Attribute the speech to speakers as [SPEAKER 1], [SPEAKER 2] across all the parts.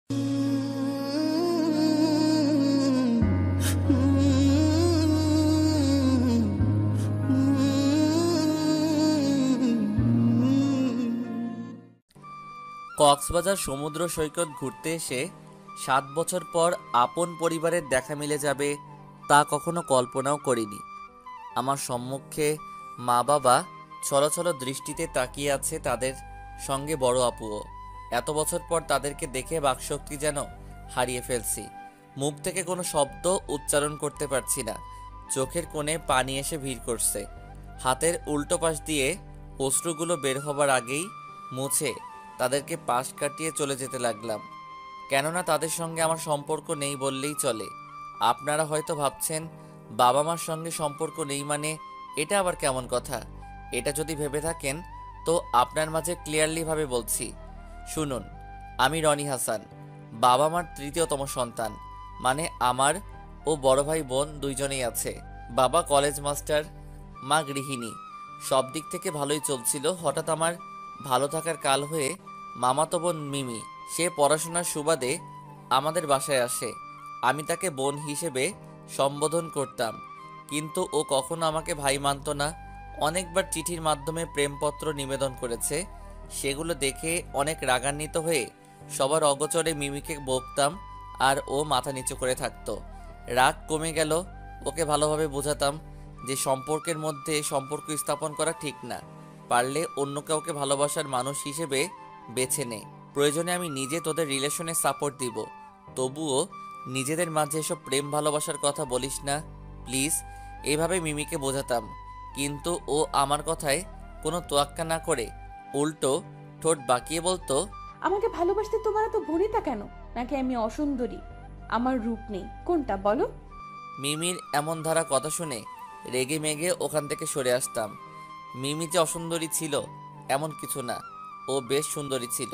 [SPEAKER 1] কক্সবাজার সমুদ্র সৈকত ঘুরতে এসে 7 বছর পর আপন পরিবারের দেখা মিলে যাবে তা কখনো কল্পনাও করিনি। আমার সম্মুখে মা বাবা ছলছল দৃষ্টিতে তাকিয়ে আছে, তাদের সঙ্গে বড় আপুও। এত বছর পর তাদেরকে দেখে বাকশক্তি যেন হারিয়ে ফেলছি। মুখ থেকে কোনো শব্দ উচ্চারণ করতে পারছি না। চোখের কোণে পানি এসে ভিড় করছে। হাতের উল্টো পাশ দিয়ে অশ্রুগুলো বের হবার আগেই মুছে তাদেরকে পাশ কাটিয়ে চলে যেতে লাগলাম। কেননা তাদের সঙ্গে আমার সম্পর্ক নেই বললেই চলে। আপনারা হয়তো ভাবছেন বাবা মার সঙ্গে সম্পর্ক নেই মানে এটা আবার কেমন কথা। এটা যদি ভেবে থাকেন তো আপনার মাঝে ক্লিয়ারলি ভাবে বলছি, শুনুন, আমি রনি হাসান, বাবা মার তৃতীয়তম সন্তান। মানে আমার ও বড় ভাই বোন দুইজনেই আছে। বাবা কলেজ মাস্টার, মা গৃহিণী। সব দিক থেকে ভালোই চলছিল। হঠাৎ আমার ভালো থাকার কাল হয়ে মামাতো বোন মিমি, সে পড়াশোনার সুবাদে আমাদের বাসায় আসে। আমি তাকে বোন হিসেবে সম্বোধন করতাম, কিন্তু ও কখনো আমাকে ভাই মানত না। অনেকবার চিঠির মাধ্যমে প্রেমপত্র নিবেদন করেছে। সেগুলো দেখে অনেক রাগান্বিত হয়ে সবার অগোচরে মিমিকে বকতাম, আর ও মাথা নিচু করে থাকতো। রাগ কমে গেল। ওকে ভালোভাবে বোঝাতাম যে সম্পর্কের মধ্যে সম্পর্ক স্থাপন করা ঠিক না। পারলে অন্য কাউকে ভালোবাসার মানুষ হিসেবে বেছে নে। প্রয়োজনে আমি নিজে তোদের রিলেশনে সাপোর্ট দিব। তবুও নিজেদের মাঝে এসব প্রেম ভালোবাসার কথা বলিস না প্লিজ। এইভাবে মিমিকে বোঝাতাম, কিন্তু ও আমার কথায় কোনো তোয়াক্কা না করে উল্টো ঠোঁট বাঁকিয়ে বলতো,
[SPEAKER 2] আমাকে ভালোবাসতে তোমার এত ভনিতা কেন? নাকি আমি অসুন্দরী, আমার রূপ নেই, কোনটা বলো?
[SPEAKER 1] মিমির এমন ধারা কথা শুনে রেগে মেগে ওখান থেকে সরে আসতাম। মিমি যে অসুন্দরী ছিল এমন কিছু না, ও বেশ সুন্দরী ছিল।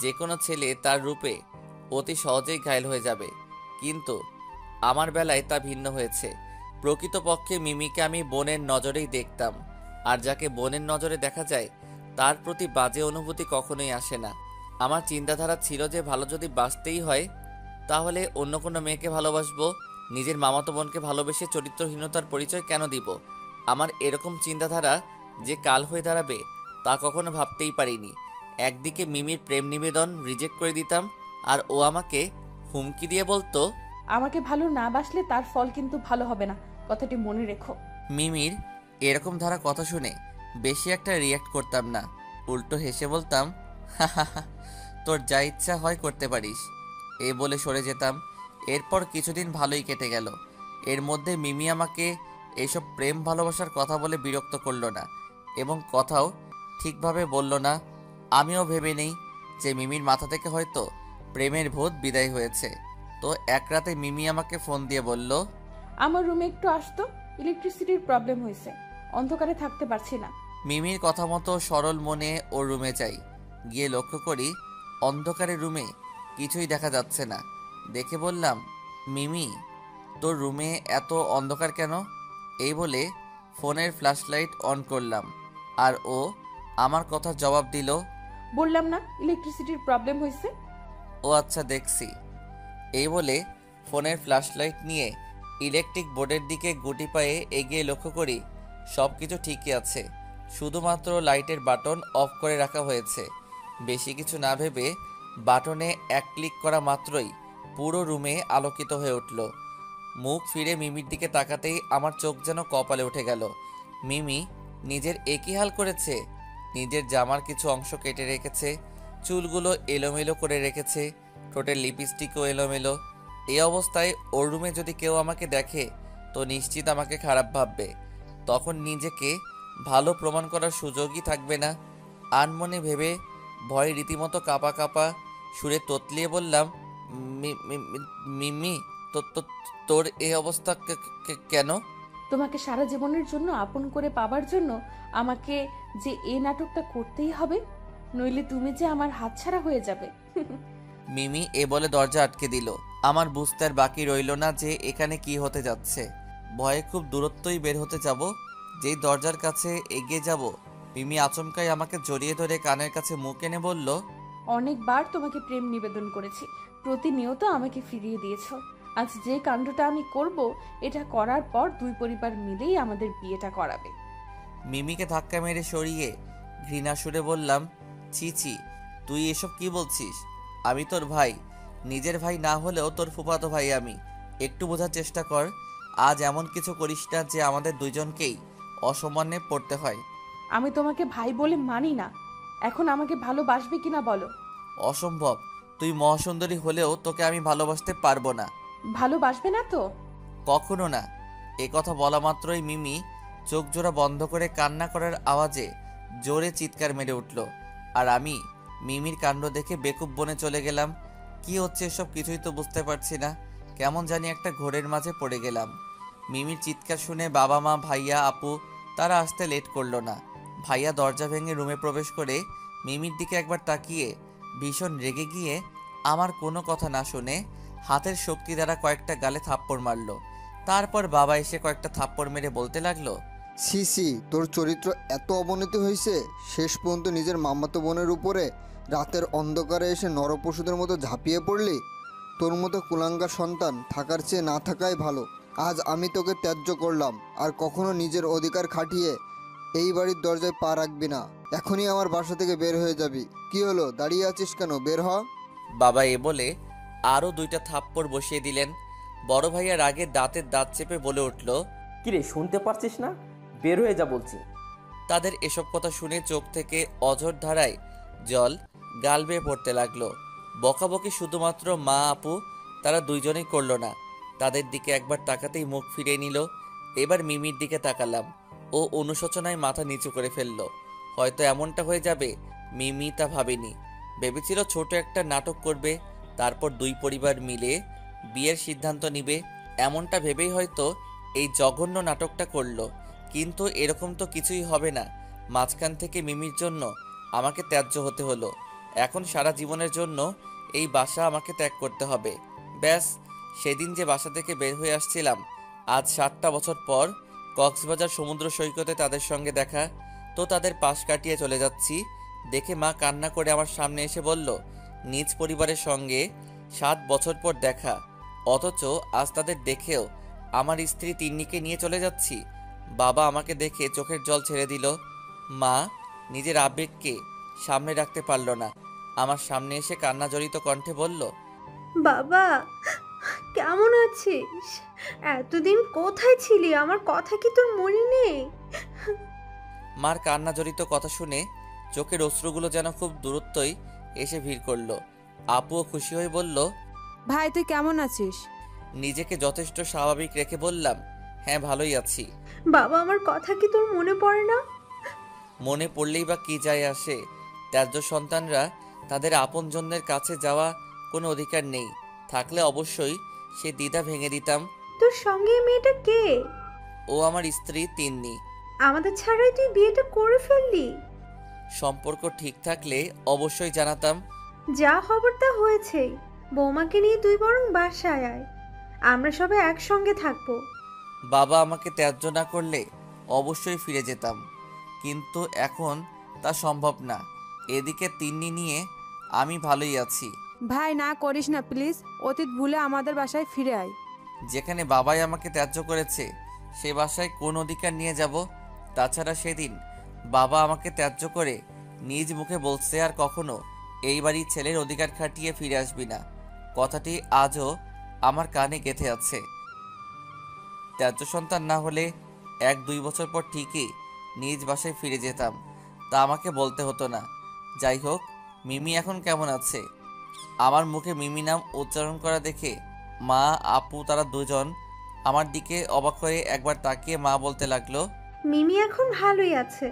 [SPEAKER 1] যে কোনো ছেলে তার রূপে অতি সহজেই ঘায়েল হয়ে যাবে, কিন্তু আমার বেলায় তা ভিন্ন হয়েছে। প্রকৃতপক্ষে মিমিকে আমি বোনের নজরেই দেখতাম, আর যাকে বোনের নজরে দেখা যায় তার প্রতি বাজে অনুভূতি কখনোই আসে না। আমার চিন্তাধারা ছিল যে ভালো যদি বাঁচতেই হয় তাহলে অন্য কোনো মেয়েকে ভালোবাসবো, নিজের মামাতো বোনকে ভালোবেসে চরিত্রহীনতার পরিচয় কেন দিব। আমার এরকম চিন্তাধারা যে কাল হয়ে দাঁড়াবে তা কখনো ভাবতেই পারিনি। একদিকে মিমির প্রেম নিবেদন রিজেক্ট করে দিতাম, আর ও আমাকে হুমকি দিয়ে বলতো,
[SPEAKER 2] আমাকে ভালো না বাসলে তার ফল কিন্তু ভালো হবে না, কথাটি মনে রেখো।
[SPEAKER 1] মিমির এরকম ধারা কথা শুনে বেশি একটা রিয়াক্ট করতাম না, উল্টো হেসে বলতাম, হাহাহা, তোর যা ইচ্ছা হয় করতে পারিস, এই বলে সরে যেতাম। এরপর কিছুদিন ভালোই কেটে গেল। এর মধ্যে মিমি আমাকে এইসব প্রেম ভালোবাসার কথা বলে বিরক্ত করলো না, এবং কথাও ঠিকভাবে বলল না। আমিও ভেবে নেই যে মিমির মাথা থেকে হয়তো প্রেমের ভূত বিদায় হয়েছে। তো এক রাতে মিমি আমাকে ফোন দিয়ে বলল,
[SPEAKER 2] আমার রুমে একটু আসতো, ইলেকট্রিসিটির প্রবলেম হয়েছে, অন্ধকারে থাকতে পারছি না।
[SPEAKER 1] মিমির কথা মতো সরল মনে ওর রুমে যাই। গিয়ে লক্ষ্য করি অন্ধকারে রুমে কিছুই দেখা যাচ্ছে না। দেখে বললাম, মিমি, তোর রুমে এত অন্ধকার কেন? এই বলে ফোনের ফ্ল্যাশলাইট অন করলাম, আর ও আমার কথার জবাব দিল,
[SPEAKER 2] বললাম না ইলেকট্রিসিটির প্রবলেম হয়েছে।
[SPEAKER 1] ও আচ্ছা দেখছি। এই বলে ফোনের ফ্ল্যাশলাইট নিয়ে ইলেকট্রিক বোর্ডের দিকে গুটি পায়ে এগিয়ে লক্ষ্য করি সব কিছু ঠিকই আছে, শুধুমাত্র লাইটের বাটন অফ করে রাখা হয়েছে। বেশি কিছু না ভেবে বাটনে এক ক্লিক করা মাত্রই পুরো রুমে আলোকিত হয়ে উঠল। মুখ ফিরে মিমির দিকে তাকাতেই আমার চোখ যেন কপালে উঠে গেল। মিমি নিজের একই হাল করেছে। নিজের জামার কিছু অংশ কেটে রেখেছে, চুলগুলো এলোমেলো করে রেখেছে, ঠোঁটের লিপস্টিকও এলোমেলো। এই অবস্থায় ওর রুমে যদি কেউ আমাকে দেখে তো নিশ্চিত আমাকে খারাপ ভাববে। তখন নিজেকে ভালো প্রমাণ করার সুযোগই থাকবে না। আনমনে ভেবে ভয়ে রীতিমতো কাঁপা কাঁপা সুরে তোতলিয়ে বললাম, মিমি, তোর এই অবস্থা কেন?
[SPEAKER 2] তোমাকে সারা জীবনের জন্য আপন করে পাবার জন্য আমাকে যে এই নাটকটা করতেই হবে, নইলে তুমি যে আমার হাতছাড়া হয়ে যাবে।
[SPEAKER 1] মিমি এ বলে দরজা আটকে দিল। আমার বুঝতে আর বাকি রইল না যে এখানে কি হতে যাচ্ছে। ভয়ে খুব দূরত্বই বের হতে যাব, যেই দরজার কাছে এগিয়ে যাব মিমি আচমকাই আমাকে জড়িয়ে ধরে কানের কাছে মুখ এনে বলল,
[SPEAKER 2] অনেকবার তোমাকে প্রেম নিবেদন করেছি, প্রতিনিয়ত আমাকে ফিরিয়ে দিয়েছো। আজ যে কাণ্ডটা আমি করব, এটা করার পর দুই পরিবার মিলেই আমাদের বিয়েটা করাবে।
[SPEAKER 1] মিমিকে ধাক্কা মেরে সরিয়ে ঘৃণা সুরে বললাম, ছি ছি, তুই এসব কি বলছিস? আমি তোর ভাই, নিজের ভাই না হলেও তোর ফুফাতো ভাই আমি। একটু বোঝার চেষ্টা কর। আজ এমন কিছু করিস না যে আমাদের দুইজনকেই অসম্মানে পড়তে হয়।
[SPEAKER 2] আমি তোমাকে ভাই বলে মানি না। এখন আমাকে ভালোবাসবে কিনা বলো।
[SPEAKER 1] অসম্ভব। তুই মহাসুন্দরী হলেও তোকে আমি ভালোবাসতে পারবো না।
[SPEAKER 2] ভালোবাসবে না তো?
[SPEAKER 1] কখনো না। এ কথা বলা মাত্রই মিমি চোখ জোড়া বন্ধ করে কান্না করার আওয়াজে জোরে চিৎকার মেরে উঠল। আর আমি মিমির কাণ্ড দেখে বেকুব বনে চলে গেলাম। কি হচ্ছে এসব কিছুই তো বুঝতে পারছি না। কেমন জানি একটা ঘোরের মাঝে পড়ে গেলাম। মিমির চিৎকার শুনে বাবা মা ভাইয়া আপু তারা আসতে লেট করলো না। ভাইয়া দরজা ভেঙে রুমে প্রবেশ করে মিমির দিকে একবার তাকিয়ে ভীষণ রেগে গিয়ে আমার কোনো কথা না শুনে হাতের শক্তি দ্বারা কয়েকটা গালে থাপ্পড় মারলো। তারপর বাবা এসে কয়েকটা থাপ্পড় মেরে বলতে লাগলো,
[SPEAKER 3] সি সি, তোর চরিত্র এত অবনতি হয়েছে, শেষ পর্যন্ত নিজের মামাতো বোনের উপরে রাতের অন্ধকারে এসে নরপশুদের মতো ঝাঁপিয়ে পড়লি। তোর মতো কুলাঙ্গার সন্তান থাকার চেয়ে না থাকাই ভালো। আজ আমি তোকে ত্যায্য করলাম, আর কখনো নিজের অধিকার খাটিয়ে এই বাড়ির দরজায় পা রাখবি না। এখনই আমার বাসা থেকে বের হয়ে যাবি। কি হলো, দাঁড়িয়ে আছিস কেন? বের হ।
[SPEAKER 1] বাবা এ বলে আরও দুইটা থাপ্পড় বসিয়ে দিলেন। বড় ভাইয়া রাগে দাঁতের দাঁত চেপে বলে উঠল,
[SPEAKER 4] কিরে, শুনতে পারছিস না? বের হয়ে যা বলছি।
[SPEAKER 1] তাদের এসব কথা শুনে চোখ থেকে অঝোর ধারায় জল গাল বেয়ে পড়তে লাগলো। বকাবকি শুধুমাত্র মা আপু তারা দুইজনেই করলো না। তাদের দিকে একবার তাকাতেই মুখ ফিরিয়ে নিল। এবার মিমির দিকে তাকালাম। ও অনুশোচনায় মাথা নিচু করে ফেললো। হয়তো এমনটা হয়ে যাবে মিমি তা ভাবেনি। ভেবেছিল ছোট একটা নাটক করবে, তারপর দুই পরিবার মিলে বিয়ের সিদ্ধান্ত নিবে। এমনটা ভেবেই হয়তো এই জঘন্য নাটকটা করলো। কিন্তু এরকম তো কিছুই হবে না। মাঝখান থেকে মিমির জন্য আমাকে ত্যায্য হতে হলো। এখন সারা জীবনের জন্য এই বাসা আমাকে ত্যাগ করতে হবে। ব্যাস, সেদিন যে বাসা থেকে বের হয়ে আসছিলাম, আজ 7টা বছর পর কক্সবাজার সমুদ্র সৈকতে তাদের সঙ্গে দেখা। তো তাদের পাশ কাটিয়ে চলে যাচ্ছি দেখে মা কান্না করে আমার সামনে এসে বলল, নিজ পরিবারের সঙ্গে 7 বছর পর দেখা, অথচ আজ তাদের দেখেও আমার স্ত্রী তিন্নিকে নিয়ে চলে যাচ্ছি। বাবা আমাকে দেখে চোখের জল ছেড়ে দিল। মা নিজের আবেগকে সামনে রাখতে পারল না। আমার সামনে এসে কান্না জড়িত কণ্ঠে বলল,
[SPEAKER 5] বাবা, কেমন আছিস? এতদিন কোথায় ছিলি? আমার কথা কি তোর মনে নেই?
[SPEAKER 1] মার কান্না জড়িত কথা শুনে চোখের অশ্রুগুলো যেন খুব দূরত্বই এসে ভিড় করলো। আপুও খুশি হয়ে বলল,
[SPEAKER 6] ভাই তুই কেমন আছিস?
[SPEAKER 1] নিজেকে যথেষ্ট স্বাভাবিক রেখে বললাম, হ্যাঁ ভালোই আছি।
[SPEAKER 5] বাবা, আমার কথা কি তোর মনে পড়ে না?
[SPEAKER 1] মনে পড়লেই বা কি যায় আসে? ত্যায্য সন্তানরা তাদের আপনজনদের কাছে যাওয়া কোনো অধিকার নেই। থাকলে অবশ্যই সে দ্বিধা ভেঙে দিতাম।
[SPEAKER 5] তোর সঙ্গে এই মেয়েটা কে?
[SPEAKER 1] ও আমার স্ত্রী তিন্নি।
[SPEAKER 5] আমাদের ছাড়াই তুই বিয়েটা করে ফেললি?
[SPEAKER 1] সম্পর্ক ঠিক থাকলে অবশ্যই জানাতাম।
[SPEAKER 5] যা হবার তা হয়েছেই। বৌমাকে নিয়ে তুই বরং বাসায় আয়, আমরা সবাই একসঙ্গে থাকবো।
[SPEAKER 1] বাবা আমাকে ত্যায্য না করলে অবশ্যই ফিরে যেতাম, কিন্তু এখন তা সম্ভব না। এদিকে তিন্নি নিয়ে আমি ভালোই আছি।
[SPEAKER 6] ভাই না করিস না প্লিজ, অতীত ভুলে আমাদের বাসায় ফিরে আয়।
[SPEAKER 1] যেখানে বাবাই আমাকে ত্যায্য করেছে সে বাসায় কোন অধিকার নিয়ে যাব? তাছাড়া সেদিন বাবা আমাকে ত্যায্য করে নিজ মুখে বলছে আর কখনো এই বাড়ির ছেলের অধিকার খাটিয়ে ফিরে আসবি না। কথাটি আজও আমার কানে গেঁথে আছে। ত্যায্য সন্তান না হলে 1-2 বছর পর ঠিকই নিজ বাসায় ফিরে যেতাম, তা আমাকে বলতে হতো না। যাই হোক, মিমি এখন কেমন আছে? আমার মুখে মিমি নাম উচ্চারণ করা দেখে মা আপু তারা দুজন আমার দিকে অবাক হয়ে একবার তাকিয়ে মা বলতে লাগলো,
[SPEAKER 5] মিমি এখন ভালোই আছে।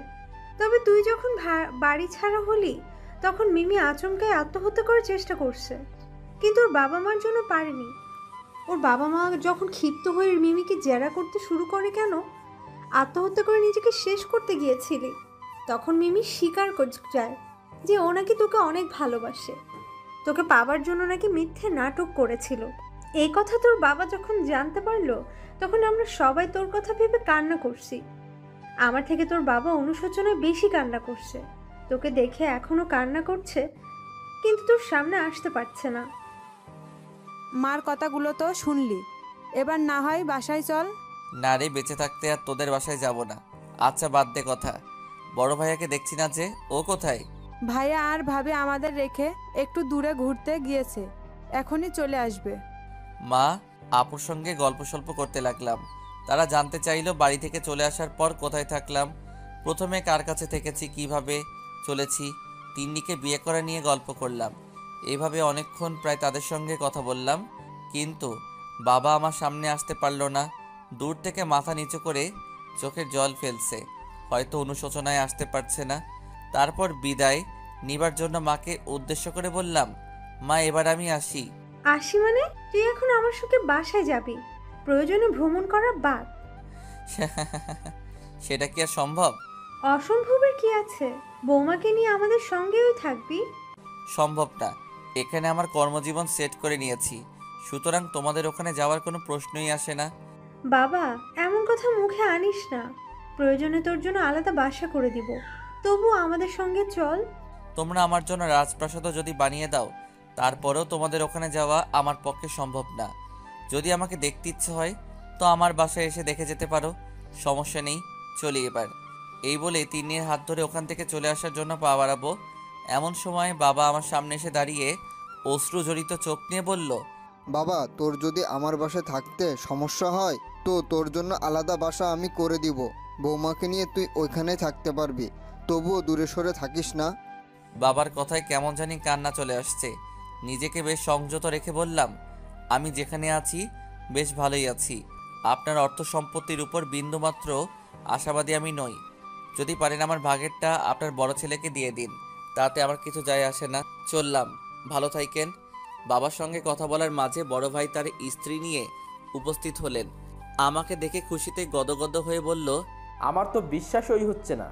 [SPEAKER 5] তবে তুই যখন বাড়ি ছাড়া হলি, তখন মিমি আচমকাই আত্মহত্যা করার চেষ্টা করছে, কিন্তু ওর বাবা মার জন্য পারেনি। ওর বাবা মা যখন ক্ষিপ্ত হয়ে মিমিকে জেরা করতে শুরু করে কেন আত্মহত্যা করে নিজেকে শেষ করতে গিয়েছিলি, তখন মিমি স্বীকার যায় যে ও নাকি তোকে অনেক ভালোবাসে, তোকে পাবার জন্য নাকি মিথ্যে নাটক করেছিল। এই কথা তোর বাবা যখন জানতে পারলো, তখন আমরা সবাই তোর কথা ভেবে কান্না করছি। আমার থেকে তোর বাবা অনুশোচনায় বেশি কান্না করছে। তোকে দেখে এখনো কান্না করছে। কিন্তু তোর সামনে আসতে পারছে না।
[SPEAKER 6] মার কথাগুলো তো শুনলি, এবার না হয় বাসায় চল।
[SPEAKER 1] না রে, বেঁচে থাকতে আর তোদের বাসায় যাব না। আচ্ছা বাদ দে কথা, বড় ভাইয়াকে দেখছি না যে, ও কোথায়?
[SPEAKER 6] ভাইয়া আর ভাবি আমাদের রেখে একটু দূরে ঘুরতে গিয়েছে, এখনই চলে আসবে।
[SPEAKER 1] মা, আপুর সঙ্গে গল্প সল্প করতে লাগলাম। তারা জানতে চাইলো বাড়ি থেকে চলে আসার পর কোথায় থাকলাম, প্রথমে কার কাছে থেকেছি, কিভাবে চলেছি। তিন্নিকে বিয়ে করা নিয়ে গল্প করলাম। এইভাবে অনেকক্ষণ প্রায় তাদের সঙ্গে কথা বললাম, কিন্তু বাবা আমার সামনে আসতে পারলো না। দূর থেকে মাথা নিচু করে চোখের জল ফেলছে, হয়তো অনুশোচনায় আসতে পারছে না। তারপর বিদায় নিবার জন্য মাকে উদ্দেশ্য করে বললাম, মা এবার আমি আসি।
[SPEAKER 5] আসি মানে? তুই এখন আমার সঙ্গে বাসায় যাবি, প্রয়োজনে ভ্রমণ করা বাদ।
[SPEAKER 1] সেটা কি আর সম্ভব?
[SPEAKER 5] অসম্ভবের কি আছে? বৌমাকে নিয়ে আমাদের সঙ্গেই থাকবি।
[SPEAKER 1] সম্ভব না, এখানে আমার কর্মজীবন সেট করে নিয়েছি, সুতরাং তোমাদের ওখানে যাওয়ার কোনো প্রশ্নই আসে না।
[SPEAKER 5] বাবা, এমন কথা মুখে আনিস না। প্রয়োজনে তোর জন্য আলাদা বাসা করে দিব, তবু আমাদের সঙ্গে চল।
[SPEAKER 1] তোমরা আমার জন্য রাজপ্রাসাদও যদি বানিয়ে দাও, তারপরেও তোমাদের ওখানে যাওয়া আমার পক্ষে সম্ভব না। যদি আমাকে দেখতে ইচ্ছে হয় তো আমার বাসায় এসে দেখে যেতে পারো, সমস্যা নেই। চলি এবার। এই বলে তিন্নির হাত ধরে ওখান থেকে চলে আসার জন্য পা বাড়াবো, এমন সময় বাবা আমার সামনে এসে দাঁড়িয়ে অশ্রু জড়িত চোখ নিয়ে বলল,
[SPEAKER 3] বাবা, তোর যদি আমার বাসায় থাকতে সমস্যা হয় তো তোর জন্য আলাদা বাসা আমি করে দিব। বৌমাকে নিয়ে তুই ওইখানেই থাকতে পারবি, তবুও দূরে সরে থাকিস না।
[SPEAKER 1] বাবার কথায় কেমন জানি কান্না চলে আসছে। নিজেকে বেশ সংযত রেখে বললাম, আমি যেখানে আছি বেশ ভালোই আছি। আপনার অর্থ সম্পত্তির উপর বিন্দুমাত্র আশাবাদী আমি নই। যদি পারেন আমার ভাগেরটা আপনার বড় ছেলেকে দিয়ে দিন, তাতে আমার কিছু যায় আসে না। চললাম, ভালো থাইকেন। বাবার সঙ্গে কথা বলার মাঝে বড় ভাই তার স্ত্রী নিয়ে উপস্থিত হলেন। আমাকে দেখে খুশিতে গদগদ হয়ে বলল,
[SPEAKER 4] আমার তো বিশ্বাসই হচ্ছে না,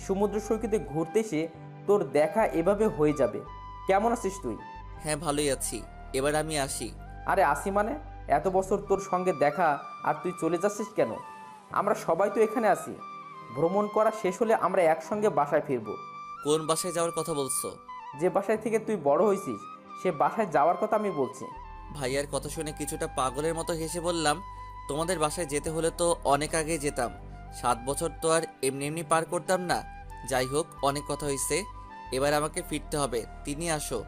[SPEAKER 4] সমুদ্র সৈকতে ঘুরতে এসে তোর দেখা এভাবে হয়ে যাবে। কেমন আছিস তুই?
[SPEAKER 1] হ্যাঁ ভালোই আছি, এবার আমি আসি।
[SPEAKER 4] আরে আসি মানে? এত বছর তোর সঙ্গে দেখা আর তুই চলে যাচ্ছিস কেন? আমরা সবাই তো এখানে আছি। ভ্রমণ করা শেষ হলে আমরা একসঙ্গে বাসায় ফিরবো।
[SPEAKER 1] কোন বাসায় যাওয়ার কথা বলছো?
[SPEAKER 4] যে বাসায় থেকে তুই বড় হয়েছিস সে বাসায় যাওয়ার কথা আমি বলছি।
[SPEAKER 1] ভাইয়ার কথা শুনে কিছুটা পাগলের মতো হেসে বললাম, তোমাদের বাসায় যেতে হলে তো অনেক আগে যেতাম। 7 বছর তো আর এমনি এমনি পার করতাম না। যাই হোক, অনেক কথা হয়েছে, এবার আমাকে ফিরতে হবে। তিনি আসো।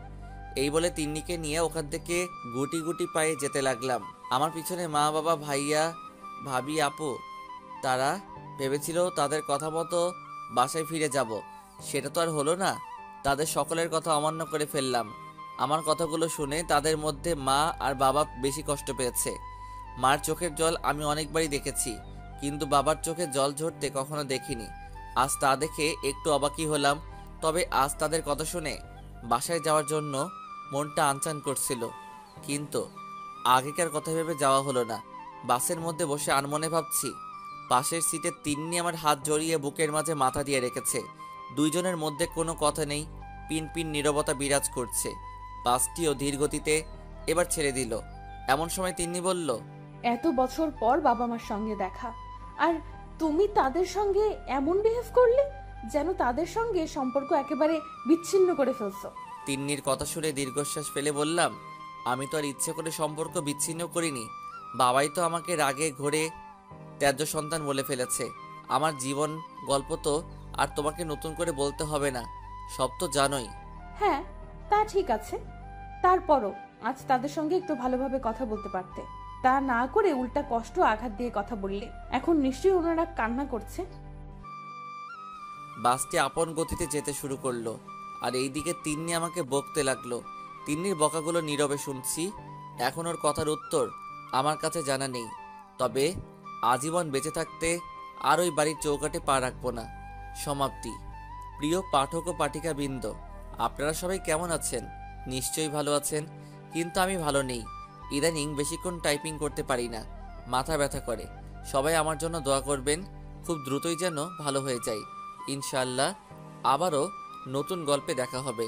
[SPEAKER 1] এই বলে তিন্নিকে নিয়ে ওখান থেকে গুটি গুটি পায়ে যেতে লাগলাম। আমার পিছনে মা, বাবা, ভাইয়া, ভাবি, আপু। তারা ভেবেছিল তাদের কথা মতো বাসায় ফিরে যাব, সেটা তো আর হলো না। তাদের সকলের কথা অমান্য করে ফেললাম। আমার কথাগুলো শুনে তাদের মধ্যে মা আর বাবা বেশি কষ্ট পেয়েছে। মার চোখের জল আমি অনেকবারই দেখেছি, কিন্তু বাবার চোখে জল ঝরতে কখনো দেখিনি। আজ তা দেখে একটু অবাকই হলাম। তবে আজ তাদের কথা শুনে বাসায় যাওয়ার জন্য মনটা আনচান করছিল, কিন্তু আগেকার কথা ভেবে যাওয়া হলো না। বাসের মধ্যে বসে আনমনে ভাবছি, পাশের সিটে তিন্নি আমার হাত জড়িয়ে বুকের মাঝে মাথা দিয়ে রেখেছে। দুইজনের মধ্যে কোনো কথা নেই, পিন পিন নীরবতা বিরাজ করছে। বাসটিও ধীর গতিতে এবার ছেড়ে দিল। এমন সময় তিন্নি বলল,
[SPEAKER 2] এত বছর পর বাবা মার সঙ্গে দেখা, আর তুমি তাদের সঙ্গে এমন বিহেভ করলে যেন তাদের সঙ্গে সম্পর্ক একেবারে বিচ্ছিন্ন করে ফেলছো।
[SPEAKER 1] তিন্নির কথা শুনে দীর্ঘশ্বাস ফেলে বললাম, আমি তো আর ইচ্ছে করে সম্পর্ক বিচ্ছিন্ন করিনি। বাবাই তো আমাকে রাগে ঘোরে ত্যায্য সন্তান বলে ফেলেছে। আমার জীবন গল্প তো আর তোমাকে নতুন করে বলতে হবে না, সব তো জানোই।
[SPEAKER 2] হ্যাঁ, তা ঠিক আছে, তারপরও আজ তাদের সঙ্গে একটু ভালোভাবে কথা বলতে পারতে। তা না করে উল্টা কষ্ট আঘাত দিয়ে কথা বললে। এখন নিশ্চয়ই ওনারা কান্না করছে।
[SPEAKER 1] বাসটি আপন গতিতে যেতে শুরু করলো, আর এইদিকে তিন্নি আমাকে বকতে লাগলো। তিন্নির বকাগুলো নীরবে শুনছি। এখন ওর কথার উত্তর আমার কাছে জানা নেই, তবে আজীবন বেঁচে থাকতে আর ওই বাড়ির চৌকাটে পা রাখবো না। সমাপ্তি। প্রিয় পাঠক ও পাঠিকাবৃন্দ, আপনারা সবাই কেমন আছেন? নিশ্চয়ই ভালো আছেন, কিন্তু আমি ভালো নেই। ইদানিং বেশিক্ষণ টাইপিং করতে পারি না, মাথা ব্যথা করে। সবাই আমার জন্য দোয়া করবেন, খুব দ্রুতই যেন ভালো হয়ে যায়। ইনশাআল্লাহ আবারও নতুন গল্পে দেখা হবে।